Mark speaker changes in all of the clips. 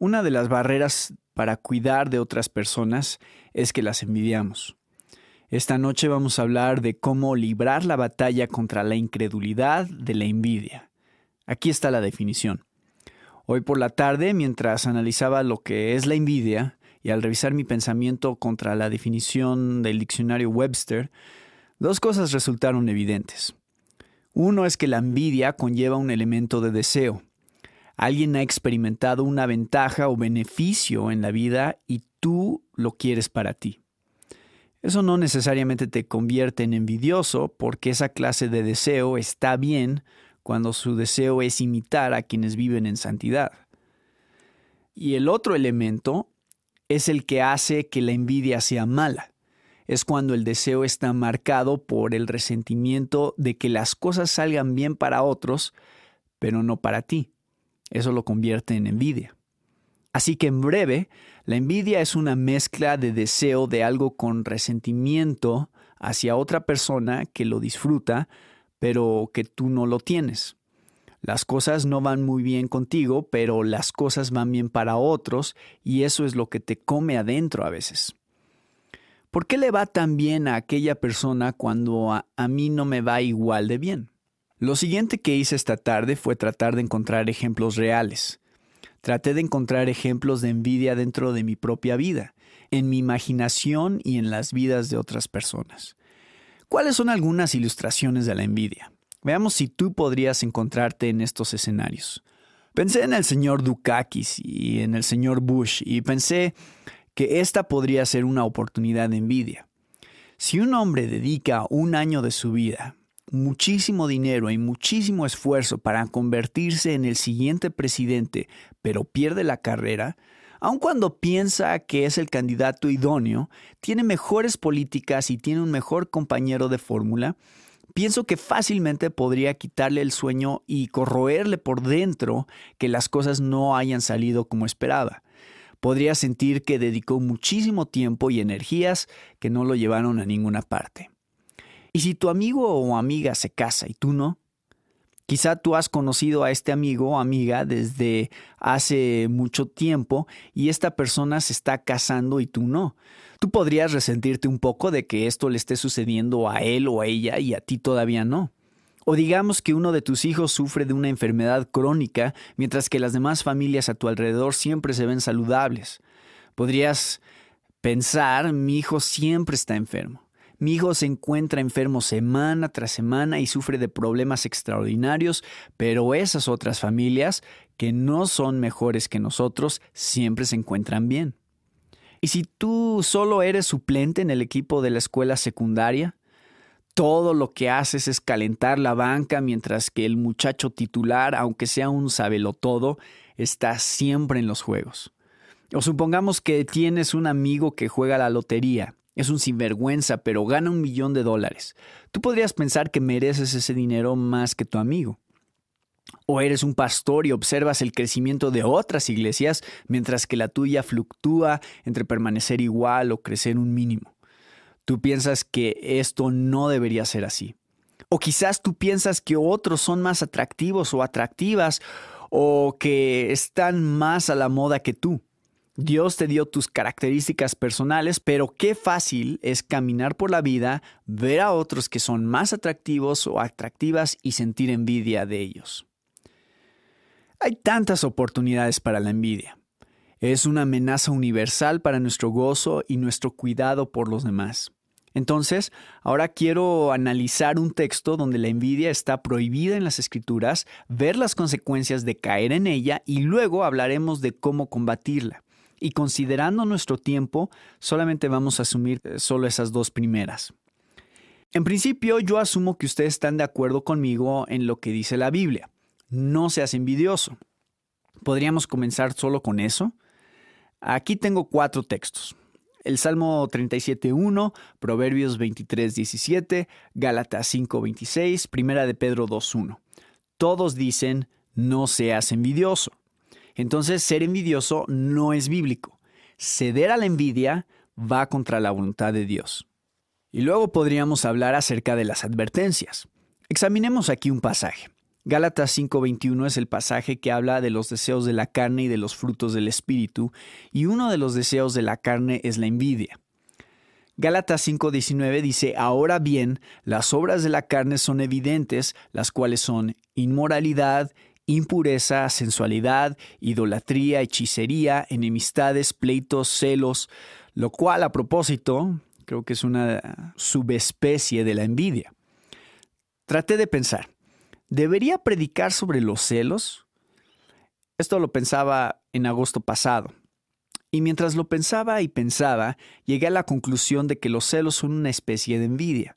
Speaker 1: Una de las barreras para cuidar de otras personas es que las envidiamos. Esta noche vamos a hablar de cómo librar la batalla contra la incredulidad de la envidia. Aquí está la definición. Hoy por la tarde, mientras analizaba lo que es la envidia y al revisar mi pensamiento contra la definición del diccionario Webster, dos cosas resultaron evidentes. Uno es que la envidia conlleva un elemento de deseo. Alguien ha experimentado una ventaja o beneficio en la vida y tú lo quieres para ti. Eso no necesariamente te convierte en envidioso porque esa clase de deseo está bien cuando su deseo es imitar a quienes viven en santidad. Y el otro elemento es el que hace que la envidia sea mala. Es cuando el deseo está marcado por el resentimiento de que las cosas salgan bien para otros, pero no para ti. Eso lo convierte en envidia. Así que en breve, la envidia es una mezcla de deseo de algo con resentimiento hacia otra persona que lo disfruta, pero que tú no lo tienes. Las cosas no van muy bien contigo, pero las cosas van bien para otros y eso es lo que te come adentro a veces. ¿Por qué le va tan bien a aquella persona cuando a mí no me va igual de bien? Lo siguiente que hice esta tarde fue tratar de encontrar ejemplos reales. Traté de encontrar ejemplos de envidia dentro de mi propia vida, en mi imaginación y en las vidas de otras personas. ¿Cuáles son algunas ilustraciones de la envidia? Veamos si tú podrías encontrarte en estos escenarios. Pensé en el señor Dukakis y en el señor Bush y pensé que esta podría ser una oportunidad de envidia. Si un hombre dedica un año de su vida, muchísimo dinero y muchísimo esfuerzo para convertirse en el siguiente presidente, pero pierde la carrera, aun cuando piensa que es el candidato idóneo, tiene mejores políticas y tiene un mejor compañero de fórmula, pienso que fácilmente podría quitarle el sueño y corroerle por dentro que las cosas no hayan salido como esperaba. Podría sentir que dedicó muchísimo tiempo y energías que no lo llevaron a ninguna parte. ¿Y si tu amigo o amiga se casa y tú no? Quizá tú has conocido a este amigo o amiga desde hace mucho tiempo y esta persona se está casando y tú no. Tú podrías resentirte un poco de que esto le esté sucediendo a él o a ella y a ti todavía no. O digamos que uno de tus hijos sufre de una enfermedad crónica mientras que las demás familias a tu alrededor siempre se ven saludables. Podrías pensar, mi hijo siempre está enfermo. Mi hijo se encuentra enfermo semana tras semana y sufre de problemas extraordinarios, pero esas otras familias, que no son mejores que nosotros, siempre se encuentran bien. ¿Y si tú solo eres suplente en el equipo de la escuela secundaria? Todo lo que haces es calentar la banca mientras que el muchacho titular, aunque sea un sabelotodo, está siempre en los juegos. O supongamos que tienes un amigo que juega a la lotería. Es un sinvergüenza, pero gana $1 millón. Tú podrías pensar que mereces ese dinero más que tu amigo. O eres un pastor y observas el crecimiento de otras iglesias, mientras que la tuya fluctúa entre permanecer igual o crecer un mínimo. Tú piensas que esto no debería ser así. O quizás tú piensas que otros son más atractivos o atractivas o que están más a la moda que tú. Dios te dio tus características personales, pero qué fácil es caminar por la vida, ver a otros que son más atractivos o atractivas y sentir envidia de ellos. Hay tantas oportunidades para la envidia. Es una amenaza universal para nuestro gozo y nuestro cuidado por los demás. Entonces, ahora quiero analizar un texto donde la envidia está prohibida en las Escrituras, ver las consecuencias de caer en ella y luego hablaremos de cómo combatirla. Y considerando nuestro tiempo, solamente vamos a asumir solo esas dos primeras. En principio, yo asumo que ustedes están de acuerdo conmigo en lo que dice la Biblia. No seas envidioso. ¿Podríamos comenzar solo con eso? Aquí tengo 4 textos. El Salmo 37:1, Proverbios 23:17, Gálatas 5:26, Primera de Pedro 2:1. Todos dicen, no seas envidioso. Entonces, ser envidioso no es bíblico. Ceder a la envidia va contra la voluntad de Dios. Y luego podríamos hablar acerca de las advertencias. Examinemos aquí un pasaje. Gálatas 5:21 es el pasaje que habla de los deseos de la carne y de los frutos del Espíritu, y uno de los deseos de la carne es la envidia. Gálatas 5:19 dice, ahora bien, las obras de la carne son evidentes, las cuales son inmoralidad, impureza, sensualidad, idolatría, hechicería, enemistades, pleitos, celos, lo cual a propósito, creo que es una subespecie de la envidia. Traté de pensar, ¿debería predicar sobre los celos? Esto lo pensaba en agosto pasado. Y mientras lo pensaba y pensaba, llegué a la conclusión de que los celos son una especie de envidia.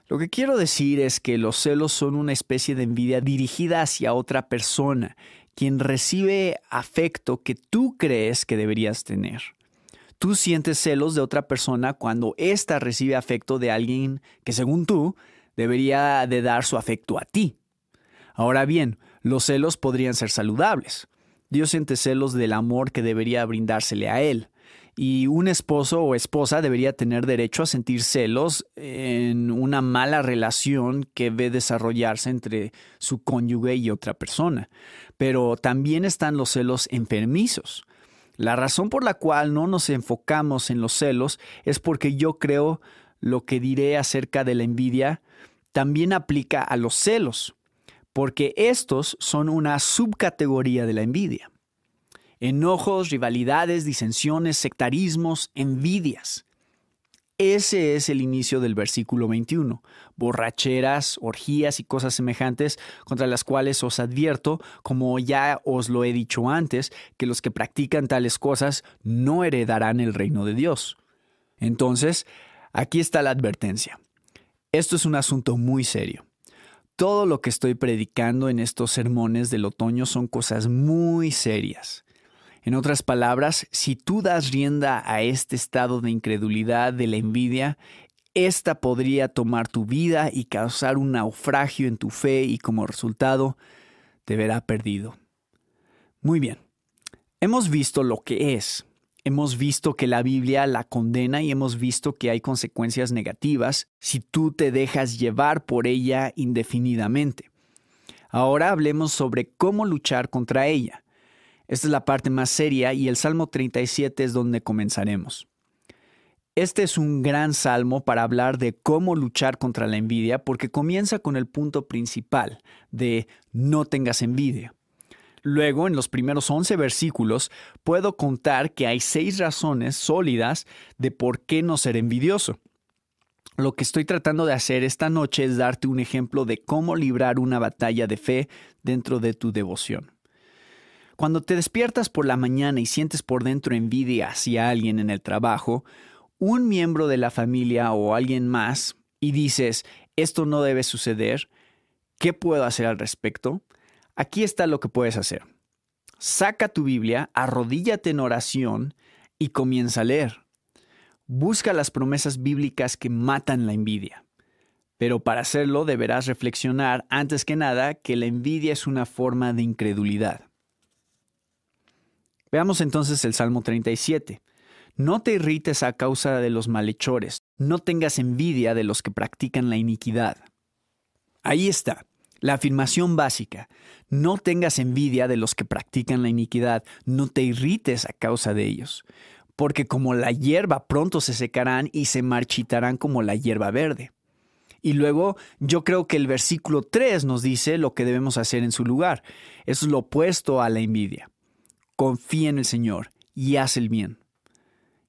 Speaker 1: Lo que quiero decir es que los celos son una especie de envidia dirigida hacia otra persona, quien recibe afecto que tú crees que deberías tener. Tú sientes celos de otra persona cuando ésta recibe afecto de alguien que, según tú, debería de dar su afecto a ti. Ahora bien, los celos podrían ser saludables. Dios siente celos del amor que debería brindársele a él. Y un esposo o esposa debería tener derecho a sentir celos en una mala relación que ve desarrollarse entre su cónyuge y otra persona. Pero también están los celos enfermizos. La razón por la cual no nos enfocamos en los celos es porque yo creo lo que diré acerca de la envidia también aplica a los celos, porque estos son una subcategoría de la envidia. Enojos, rivalidades, disensiones, sectarismos, envidias. Ese es el inicio del versículo 21. Borracheras, orgías y cosas semejantes contra las cuales os advierto, como ya os lo he dicho antes, que los que practican tales cosas no heredarán el reino de Dios. Entonces, aquí está la advertencia. Esto es un asunto muy serio. Todo lo que estoy predicando en estos sermones del otoño son cosas muy serias. En otras palabras, si tú das rienda a este estado de incredulidad, de la envidia, esta podría tomar tu vida y causar un naufragio en tu fe y como resultado te verá perdido. Muy bien, hemos visto lo que es. Hemos visto que la Biblia la condena y hemos visto que hay consecuencias negativas si tú te dejas llevar por ella indefinidamente. Ahora hablemos sobre cómo luchar contra ella. Esta es la parte más seria y el Salmo 37 es donde comenzaremos. Este es un gran salmo para hablar de cómo luchar contra la envidia porque comienza con el punto principal de no tengas envidia. Luego, en los primeros 11 versículos, puedo contar que hay 6 razones sólidas de por qué no ser envidioso. Lo que estoy tratando de hacer esta noche es darte un ejemplo de cómo librar una batalla de fe dentro de tu devoción. Cuando te despiertas por la mañana y sientes por dentro envidia hacia alguien en el trabajo, un miembro de la familia o alguien más, y dices, esto no debe suceder, ¿qué puedo hacer al respecto? Aquí está lo que puedes hacer. Saca tu Biblia, arrodíllate en oración y comienza a leer. Busca las promesas bíblicas que matan la envidia. Pero para hacerlo deberás reflexionar antes que nada que la envidia es una forma de incredulidad. Veamos entonces el Salmo 37. No te irrites a causa de los malhechores, no tengas envidia de los que practican la iniquidad. Ahí está. La afirmación básica, no tengas envidia de los que practican la iniquidad, no te irrites a causa de ellos, porque como la hierba pronto se secarán y se marchitarán como la hierba verde. Y luego yo creo que el versículo 3 nos dice lo que debemos hacer en su lugar. Eso es lo opuesto a la envidia. Confía en el Señor y haz el bien.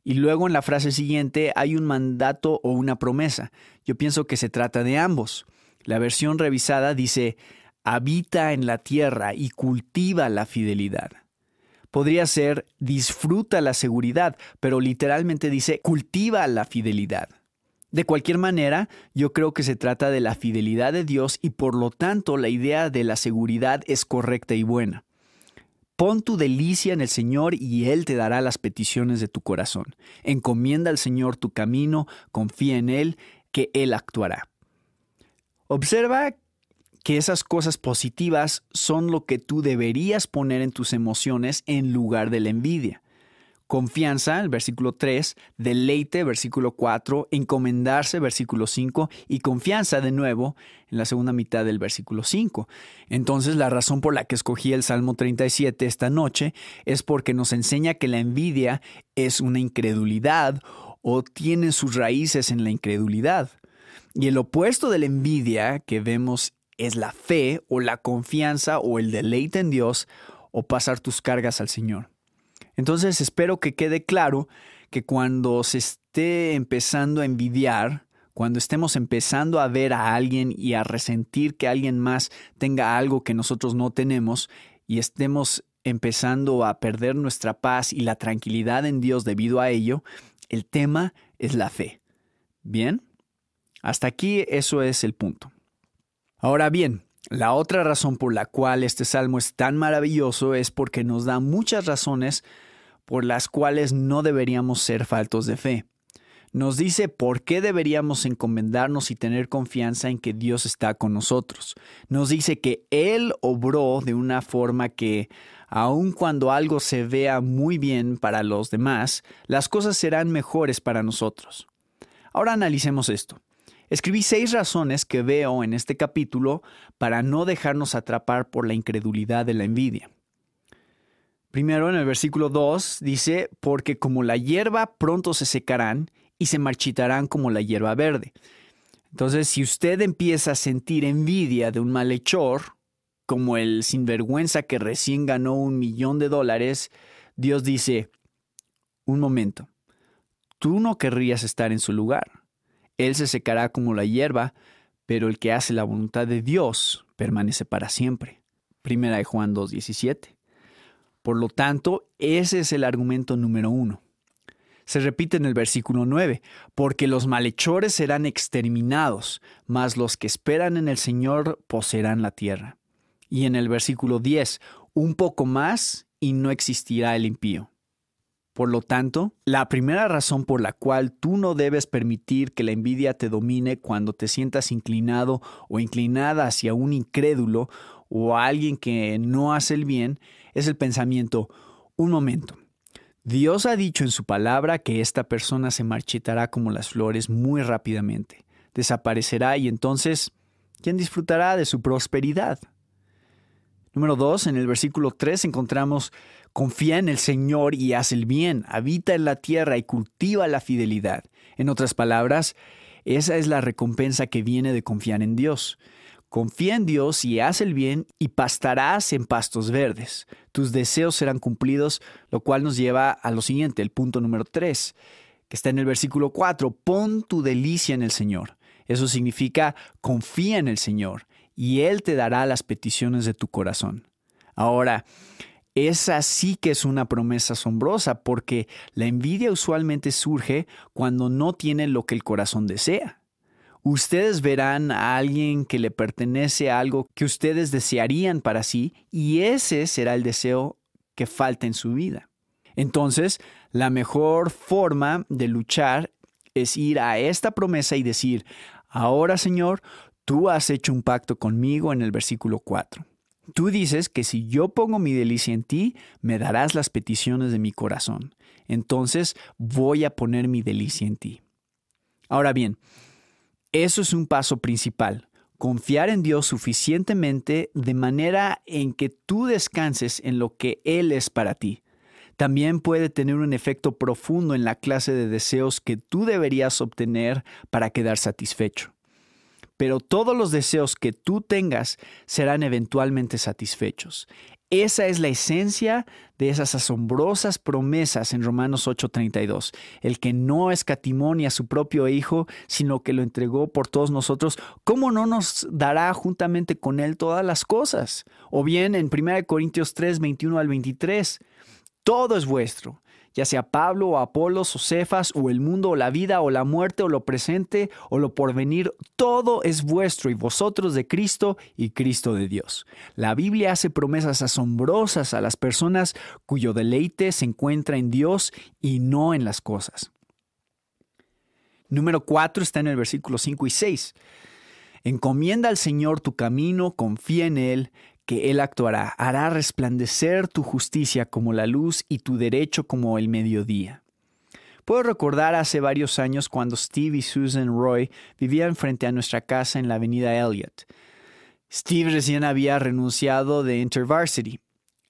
Speaker 1: Y luego en la frase siguiente hay un mandato o una promesa. Yo pienso que se trata de ambos. La versión revisada dice, habita en la tierra y cultiva la fidelidad. Podría ser, disfruta la seguridad, pero literalmente dice, cultiva la fidelidad. De cualquier manera, yo creo que se trata de la fidelidad de Dios y por lo tanto la idea de la seguridad es correcta y buena. Pon tu delicia en el Señor y Él te dará las peticiones de tu corazón. Encomienda al Señor tu camino, confía en Él, que Él actuará. Observa que esas cosas positivas son lo que tú deberías poner en tus emociones en lugar de la envidia. Confianza, el versículo 3, deleite, versículo 4, encomendarse, versículo 5, y confianza de nuevo en la segunda mitad del versículo 5. Entonces, la razón por la que escogí el Salmo 37 esta noche es porque nos enseña que la envidia es una incredulidad o tiene sus raíces en la incredulidad. Y el opuesto de la envidia que vemos es la fe o la confianza o el deleite en Dios o pasar tus cargas al Señor. Entonces espero que quede claro que cuando se esté empezando a envidiar, cuando estemos empezando a ver a alguien y a resentir que alguien más tenga algo que nosotros no tenemos y estemos empezando a perder nuestra paz y la tranquilidad en Dios debido a ello, el tema es la fe. ¿Bien? Hasta aquí eso es el punto. Ahora bien, la otra razón por la cual este salmo es tan maravilloso es porque nos da muchas razones por las cuales no deberíamos ser faltos de fe. Nos dice por qué deberíamos encomendarnos y tener confianza en que Dios está con nosotros. Nos dice que Él obró de una forma que, aun cuando algo se vea muy bien para los demás, las cosas serán mejores para nosotros. Ahora analicemos esto. Escribí 6 razones que veo en este capítulo para no dejarnos atrapar por la incredulidad de la envidia. Primero, en el versículo 2 dice, porque como la hierba pronto se secarán y se marchitarán como la hierba verde. Entonces, si usted empieza a sentir envidia de un malhechor, como el sinvergüenza que recién ganó $1,000,000, Dios dice, un momento, tú no querrías estar en su lugar. Él se secará como la hierba, pero el que hace la voluntad de Dios permanece para siempre. Primera de Juan 2:17. Por lo tanto, ese es el argumento número 1. Se repite en el versículo 9, porque los malhechores serán exterminados, mas los que esperan en el Señor poseerán la tierra. Y en el versículo 10, un poco más y no existirá el impío. Por lo tanto, la primera razón por la cual tú no debes permitir que la envidia te domine cuando te sientas inclinado o inclinada hacia un incrédulo o a alguien que no hace el bien es el pensamiento, un momento, Dios ha dicho en su palabra que esta persona se marchitará como las flores muy rápidamente, desaparecerá y entonces, ¿quién disfrutará de su prosperidad? Número 2, en el versículo 3 encontramos, confía en el Señor y haz el bien, habita en la tierra y cultiva la fidelidad. En otras palabras, esa es la recompensa que viene de confiar en Dios. Confía en Dios y haz el bien y pastarás en pastos verdes. Tus deseos serán cumplidos, lo cual nos lleva a lo siguiente, el punto número 3, que está en el versículo 4. Pon tu delicia en el Señor. Eso significa confía en el Señor y Él te dará las peticiones de tu corazón. Ahora, esa sí que es una promesa asombrosa porque la envidia usualmente surge cuando no tiene lo que el corazón desea. Ustedes verán a alguien que le pertenece a algo que ustedes desearían para sí y ese será el deseo que falta en su vida. Entonces, la mejor forma de luchar es ir a esta promesa y decir, ahora Señor, tú has hecho un pacto conmigo en el versículo 4. Tú dices que si yo pongo mi delicia en ti, me darás las peticiones de mi corazón. Entonces voy a poner mi delicia en ti. Ahora bien, eso es un paso principal. Confiar en Dios suficientemente de manera en que tú descanses en lo que Él es para ti. También puede tener un efecto profundo en la clase de deseos que tú deberías obtener para quedar satisfecho. Pero todos los deseos que tú tengas serán eventualmente satisfechos. Esa es la esencia de esas asombrosas promesas en Romanos 8:32. El que no escatimó ni a su propio Hijo, sino que lo entregó por todos nosotros, ¿cómo no nos dará juntamente con Él todas las cosas? O bien en 1 Corintios 3:21 al 23, todo es vuestro. Ya sea Pablo o Apolos o Cefas o el mundo o la vida o la muerte o lo presente o lo porvenir, todo es vuestro y vosotros de Cristo y Cristo de Dios. La Biblia hace promesas asombrosas a las personas cuyo deleite se encuentra en Dios y no en las cosas. Número 4 está en el versículo 5 y 6. Encomienda al Señor tu camino, confía en Él, que Él actuará, hará resplandecer tu justicia como la luz y tu derecho como el mediodía. Puedo recordar hace varios años cuando Steve y Susan Roy vivían frente a nuestra casa en la avenida Elliott. Steve recién había renunciado de InterVarsity.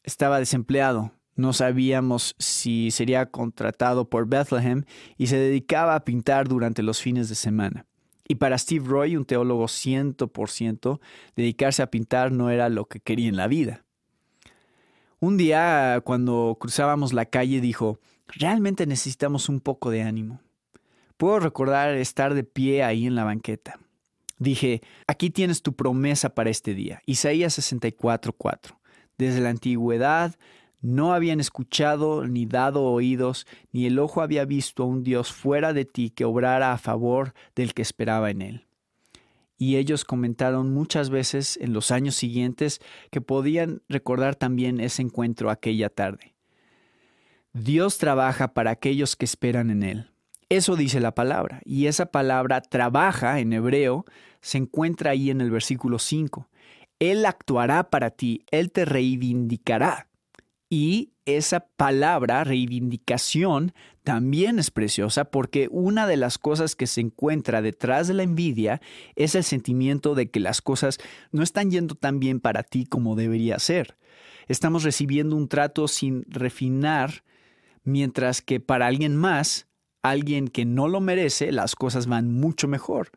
Speaker 1: Estaba desempleado. No sabíamos si sería contratado por Bethlehem y se dedicaba a pintar durante los fines de semana. Y para Steve Roy, un teólogo 100%, dedicarse a pintar no era lo que quería en la vida. Un día, cuando cruzábamos la calle, dijo: realmente necesitamos un poco de ánimo. Puedo recordar estar de pie ahí en la banqueta. Dije: aquí tienes tu promesa para este día. Isaías 64:4. Desde la antigüedad no habían escuchado ni dado oídos, ni el ojo había visto a un Dios fuera de ti que obrara a favor del que esperaba en él. Y ellos comentaron muchas veces en los años siguientes que podían recordar también ese encuentro aquella tarde. Dios trabaja para aquellos que esperan en Él. Eso dice la palabra. Y esa palabra trabaja en hebreo se encuentra ahí en el versículo 5. Él actuará para ti, Él te reivindicará. Y esa palabra, reivindicación, también es preciosa porque una de las cosas que se encuentra detrás de la envidia es el sentimiento de que las cosas no están yendo tan bien para ti como debería ser. Estamos recibiendo un trato sin refinar, mientras que para alguien más, alguien que no lo merece, las cosas van mucho mejor.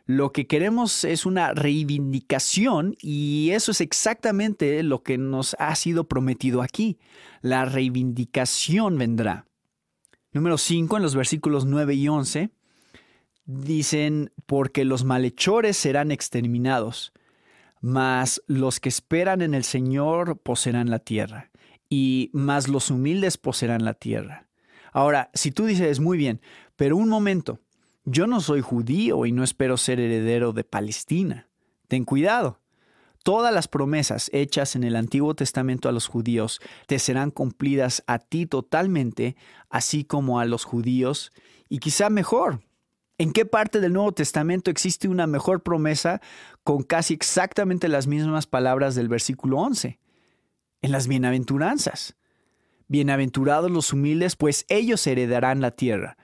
Speaker 1: Lo que queremos es una reivindicación y eso es exactamente lo que nos ha sido prometido aquí. La reivindicación vendrá. Número 5, en los versículos 9 y 11, dicen: porque los malhechores serán exterminados, mas los que esperan en el Señor poseerán la tierra, y más los humildes poseerán la tierra. Ahora, si tú dices: muy bien, pero un momento, yo no soy judío y no espero ser heredero de Palestina. Ten cuidado. Todas las promesas hechas en el Antiguo Testamento a los judíos te serán cumplidas a ti totalmente, así como a los judíos, y quizá mejor. ¿En qué parte del Nuevo Testamento existe una mejor promesa con casi exactamente las mismas palabras del versículo 11? En las bienaventuranzas. Bienaventurados los humildes, pues ellos heredarán la tierra.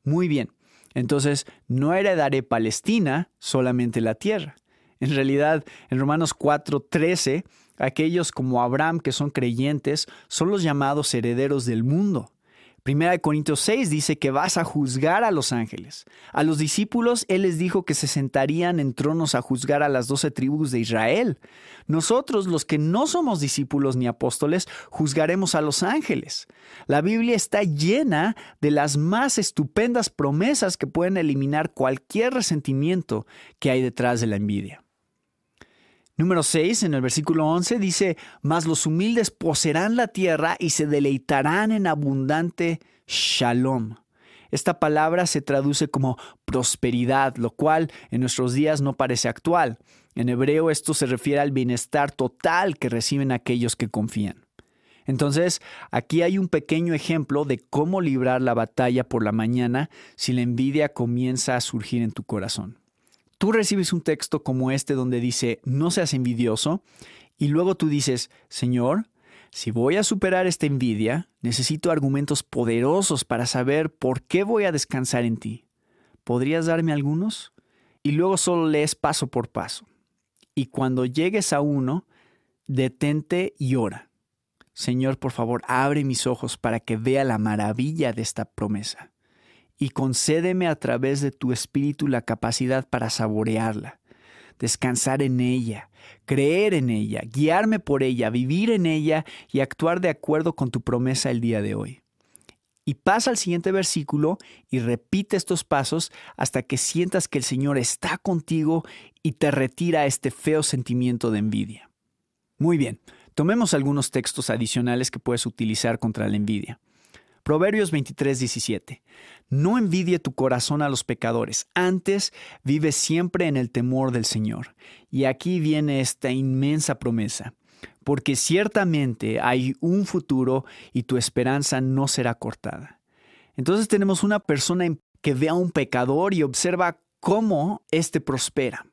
Speaker 1: Muy bien. Entonces, no heredaré Palestina, solamente la tierra. En realidad, en Romanos 4:13, aquellos como Abraham que son creyentes son los llamados herederos del mundo. 1 Corintios 6 dice que vas a juzgar a los ángeles. A los discípulos Él les dijo que se sentarían en tronos a juzgar a las 12 tribus de Israel. Nosotros, los que no somos discípulos ni apóstoles, juzgaremos a los ángeles. La Biblia está llena de las más estupendas promesas que pueden eliminar cualquier resentimiento que hay detrás de la envidia. Número 6, en el versículo 11, dice: mas los humildes poseerán la tierra y se deleitarán en abundante shalom. Esta palabra se traduce como prosperidad, lo cual en nuestros días no parece actual. En hebreo esto se refiere al bienestar total que reciben aquellos que confían. Entonces, aquí hay un pequeño ejemplo de cómo librar la batalla por la mañana si la envidia comienza a surgir en tu corazón. Tú recibes un texto como este donde dice: no seas envidioso, y luego tú dices: Señor, si voy a superar esta envidia, necesito argumentos poderosos para saber por qué voy a descansar en ti. ¿Podrías darme algunos? Y luego solo lees paso por paso. Y cuando llegues a uno, detente y ora. Señor, por favor, abre mis ojos para que vea la maravilla de esta promesa. Y concédeme a través de tu Espíritu la capacidad para saborearla, descansar en ella, creer en ella, guiarme por ella, vivir en ella y actuar de acuerdo con tu promesa el día de hoy. Y pasa al siguiente versículo y repite estos pasos hasta que sientas que el Señor está contigo y te retira este feo sentimiento de envidia. Muy bien, tomemos algunos textos adicionales que puedes utilizar contra la envidia. Proverbios 23:17. No envidie tu corazón a los pecadores, antes vive siempre en el temor del Señor. Y aquí viene esta inmensa promesa, porque ciertamente hay un futuro y tu esperanza no será cortada. Entonces tenemos una persona que ve a un pecador y observa cómo éste prospera.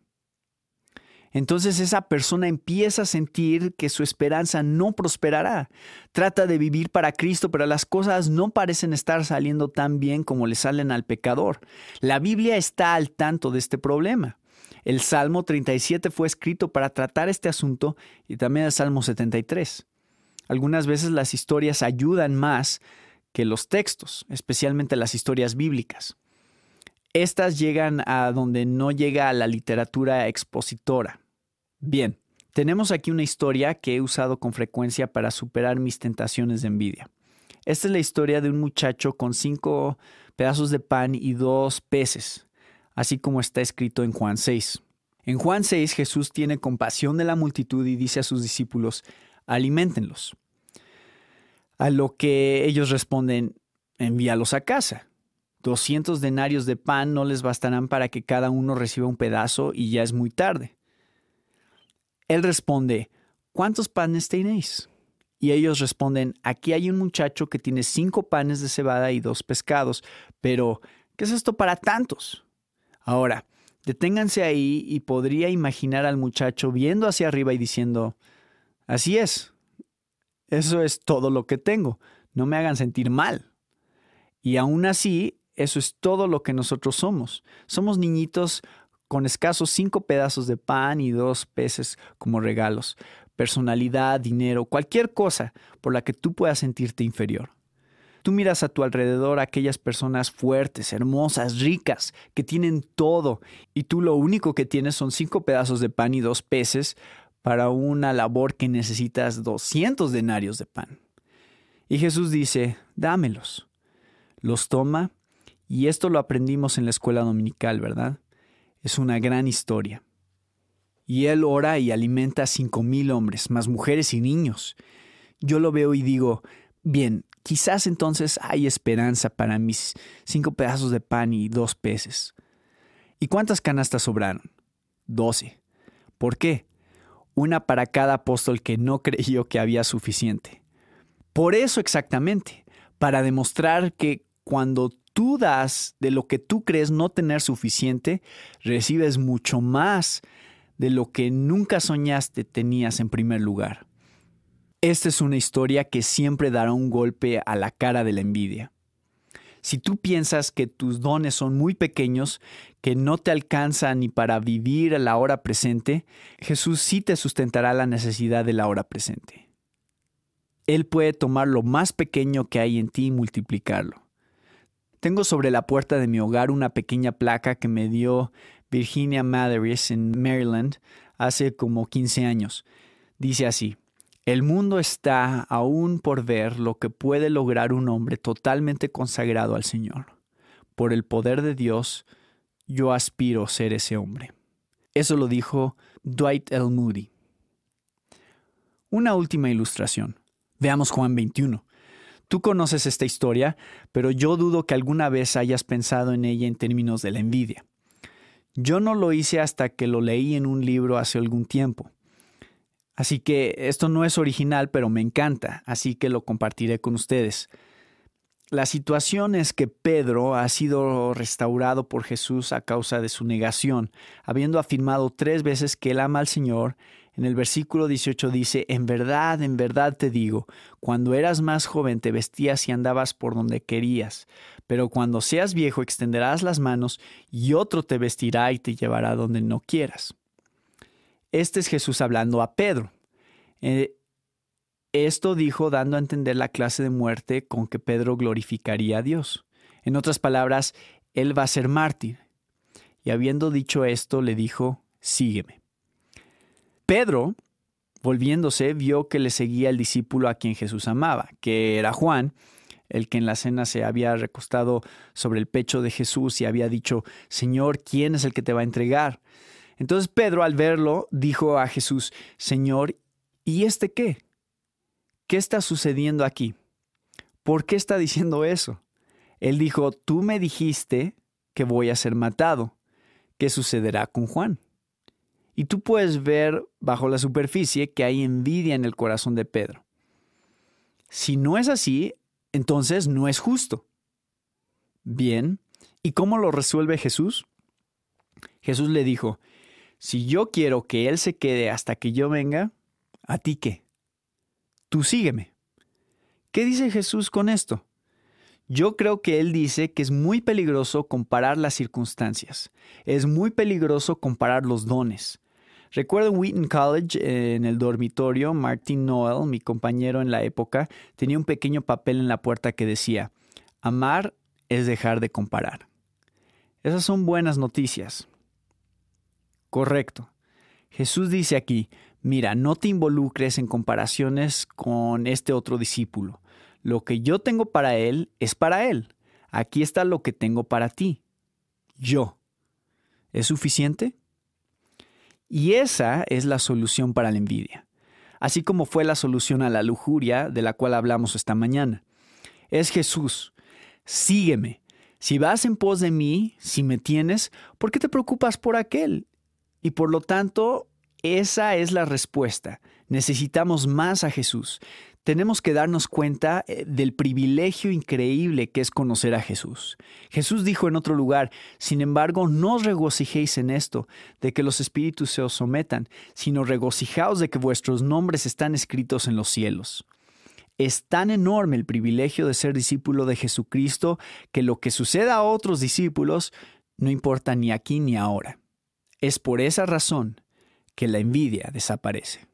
Speaker 1: Entonces esa persona empieza a sentir que su esperanza no prosperará. Trata de vivir para Cristo, pero las cosas no parecen estar saliendo tan bien como le salen al pecador. La Biblia está al tanto de este problema. El Salmo 37 fue escrito para tratar este asunto y también el Salmo 73. Algunas veces las historias ayudan más que los textos, especialmente las historias bíblicas. Estas llegan a donde no llega la literatura expositora. Bien, tenemos aquí una historia que he usado con frecuencia para superar mis tentaciones de envidia. Esta es la historia de un muchacho con 5 pedazos de pan y 2 peces, así como está escrito en Juan 6. En Juan 6, Jesús tiene compasión de la multitud y dice a sus discípulos, aliméntenlos. A lo que ellos responden, envíalos a casa. 200 denarios de pan no les bastarán para que cada uno reciba un pedazo y ya es muy tarde. Él responde, ¿cuántos panes tenéis? Y ellos responden, aquí hay un muchacho que tiene 5 panes de cebada y 2 pescados, pero ¿qué es esto para tantos? Ahora, deténganse ahí y podría imaginar al muchacho viendo hacia arriba y diciendo, así es, eso es todo lo que tengo, no me hagan sentir mal. Y aún así, eso es todo lo que nosotros somos. Somos niñitos con escasos 5 pedazos de pan y 2 peces como regalos, personalidad, dinero, cualquier cosa por la que tú puedas sentirte inferior. Tú miras a tu alrededor a aquellas personas fuertes, hermosas, ricas, que tienen todo, y tú lo único que tienes son 5 pedazos de pan y 2 peces para una labor que necesitas 200 denarios de pan. Y Jesús dice, dámelos. Los toma, y esto lo aprendimos en la escuela dominical, ¿verdad? Es una gran historia. Y él ora y alimenta a 5,000 hombres, más mujeres y niños. Yo lo veo y digo, bien, quizás entonces hay esperanza para mis 5 pedazos de pan y 2 peces. ¿Y cuántas canastas sobraron? 12. ¿Por qué? Una para cada apóstol que no creyó que había suficiente. Por eso exactamente, para demostrar que cuando tú das de lo que tú crees no tener suficiente, recibes mucho más de lo que nunca soñaste tenías en primer lugar. Esta es una historia que siempre dará un golpe a la cara de la envidia. Si tú piensas que tus dones son muy pequeños, que no te alcanzan ni para vivir a la hora presente, Jesús sí te sustentará la necesidad de la hora presente. Él puede tomar lo más pequeño que hay en ti y multiplicarlo. Tengo sobre la puerta de mi hogar una pequeña placa que me dio Virginia Matheris en Maryland hace como 15 años. Dice así, el mundo está aún por ver lo que puede lograr un hombre totalmente consagrado al Señor. Por el poder de Dios, yo aspiro a ser ese hombre. Eso lo dijo Dwight L. Moody. Una última ilustración. Veamos Juan 21. Tú conoces esta historia, pero yo dudo que alguna vez hayas pensado en ella en términos de la envidia. Yo no lo hice hasta que lo leí en un libro hace algún tiempo. Así que esto no es original, pero me encanta, así que lo compartiré con ustedes. La situación es que Pedro ha sido restaurado por Jesús a causa de su negación, habiendo afirmado 3 veces que él ama al Señor. En el versículo 18 dice, en verdad te digo, cuando eras más joven te vestías y andabas por donde querías, pero cuando seas viejo extenderás las manos y otro te vestirá y te llevará donde no quieras. Este es Jesús hablando a Pedro. Esto dijo dando a entender la clase de muerte con que Pedro glorificaría a Dios. En otras palabras, él va a ser mártir. Y habiendo dicho esto, le dijo, sígueme. Pedro, volviéndose, vio que le seguía el discípulo a quien Jesús amaba, que era Juan, el que en la cena se había recostado sobre el pecho de Jesús y había dicho, Señor, ¿quién es el que te va a entregar? Entonces Pedro, al verlo, dijo a Jesús, Señor, ¿y este qué? ¿Qué está sucediendo aquí? ¿Por qué está diciendo eso? Él dijo, tú me dijiste que voy a ser matado. ¿Qué sucederá con Juan? Y tú puedes ver bajo la superficie que hay envidia en el corazón de Pedro. Si no es así, entonces no es justo. Bien, ¿y cómo lo resuelve Jesús? Jesús le dijo, Si yo quiero que Él se quede hasta que yo venga, ¿a ti qué? Tú sígueme. ¿Qué dice Jesús con esto? Yo creo que Él dice que es muy peligroso comparar las circunstancias. Es muy peligroso comparar los dones. Recuerdo en Wheaton College, en el dormitorio, Martin Noel, mi compañero en la época, tenía un pequeño papel en la puerta que decía: amar es dejar de comparar. Esas son buenas noticias. Correcto. Jesús dice aquí: mira, no te involucres en comparaciones con este otro discípulo. Lo que yo tengo para él es para él. Aquí está lo que tengo para ti. Yo. ¿Es suficiente? Y esa es la solución para la envidia, así como fue la solución a la lujuria de la cual hablamos esta mañana. Es Jesús. Sígueme. Si vas en pos de mí, si me tienes, ¿por qué te preocupas por aquel? Y por lo tanto, esa es la respuesta. Necesitamos más a Jesús. Tenemos que darnos cuenta del privilegio increíble que es conocer a Jesús. Jesús dijo en otro lugar: sin embargo, no os regocijéis en esto, de que los espíritus se os sometan, sino regocijaos de que vuestros nombres están escritos en los cielos. Es tan enorme el privilegio de ser discípulo de Jesucristo que lo que suceda a otros discípulos no importa ni aquí ni ahora. Es por esa razón que la envidia desaparece.